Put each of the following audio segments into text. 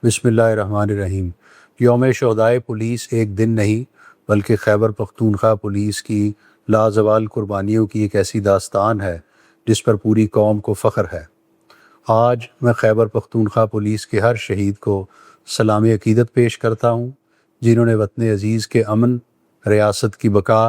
بسم اللہ الرحمن الرحیم۔ یوم شہدائے پولیس ایک دن نہیں بلکہ خیبر پختونخوا پولیس کی لازوال قربانیوں کی ایک ایسی داستان ہے جس پر پوری قوم کو فخر ہے۔ آج میں خیبر پختونخوا پولیس کے ہر شہید کو سلام عقیدت پیش کرتا ہوں جنہوں نے وطن عزیز کے امن، ریاست کی بقا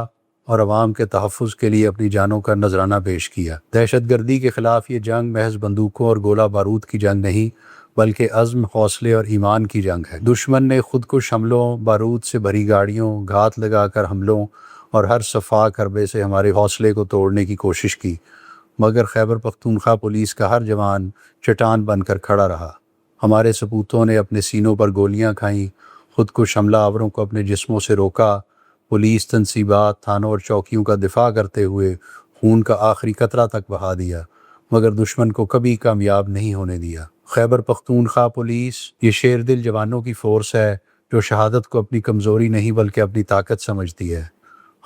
اور عوام کے تحفظ کے لیے اپنی جانوں کا نذرانہ پیش کیا۔ دہشت گردی کے خلاف یہ جنگ محض بندوقوں اور گولہ بارود کی جنگ نہیں بلکہ عزم، حوصلے اور ایمان کی جنگ ہے۔ دشمن نے خود کش حملوں، بارود سے بھری گاڑیوں، گھات لگا کر حملوں اور ہر صفاق حربے سے ہمارے حوصلے کو توڑنے کی کوشش کی، مگر خیبر پختونخوا پولیس کا ہر جوان چٹان بن کر کھڑا رہا۔ ہمارے سپوتوں نے اپنے سینوں پر گولیاں کھائیں، خود کش حملہ آوروں کو اپنے جسموں سے روکا، پولیس تنصیبات، تھانوں اور چوکیوں کا دفاع کرتے ہوئے خون کا آخری قطرہ تک بہا دیا، مگر دشمن کو کبھی کامیاب نہیں ہونے دیا۔ خیبر پختونخوا پولیس یہ شیر دل جوانوں کی فورس ہے جو شہادت کو اپنی کمزوری نہیں بلکہ اپنی طاقت سمجھتی ہے۔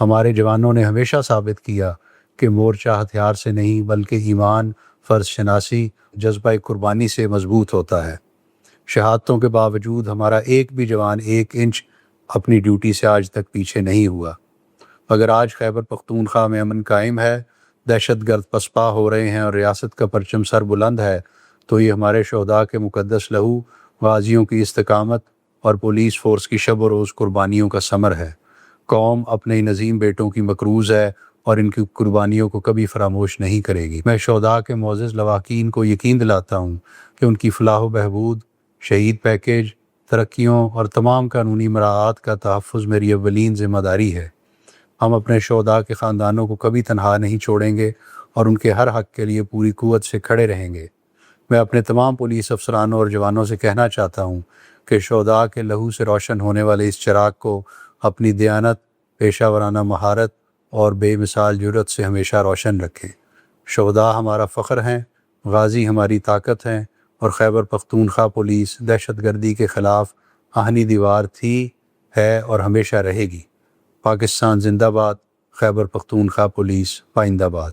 ہمارے جوانوں نے ہمیشہ ثابت کیا کہ مورچہ ہتھیار سے نہیں بلکہ ایمان، فرض شناسی، جذبہ قربانی سے مضبوط ہوتا ہے۔ شہادتوں کے باوجود ہمارا ایک بھی جوان ایک انچ اپنی ڈیوٹی سے آج تک پیچھے نہیں ہوا۔ اگر آج خیبر پختونخوا میں امن قائم ہے، دہشت گرد پسپا ہو رہے ہیں اور ریاست کا پرچم سر بلند ہے، تو یہ ہمارے شہداء کے مقدس لہو، غازیوں کی استقامت اور پولیس فورس کی شب و روز قربانیوں کا ثمر ہے۔ قوم اپنے ان عظیم بیٹوں کی مقروض ہے اور ان کی قربانیوں کو کبھی فراموش نہیں کرے گی۔ میں شہداء کے معزز لواحقین کو یقین دلاتا ہوں کہ ان کی فلاح و بہبود، شہید پیکیج، ترقیوں اور تمام قانونی مراعات کا تحفظ میری اولین ذمہ داری ہے۔ ہم اپنے شہداء کے خاندانوں کو کبھی تنہا نہیں چھوڑیں گے اور ان کے ہر حق کے لیے پوری قوت سے کھڑے رہیں گے۔ میں اپنے تمام پولیس افسرانوں اور جوانوں سے کہنا چاہتا ہوں کہ شہداء کے لہو سے روشن ہونے والے اس چراغ کو اپنی دیانت، پیشہ ورانہ مہارت اور بے مثال جرأت سے ہمیشہ روشن رکھیں۔ شہداء ہمارا فخر ہیں، غازی ہماری طاقت ہیں، اور خیبر پختونخوا پولیس دہشت گردی کے خلاف آہنی دیوار تھی، ہے اور ہمیشہ رہے گی۔ پاکستان زندہ باد، خیبر پختونخوا پولیس پائندہ باد۔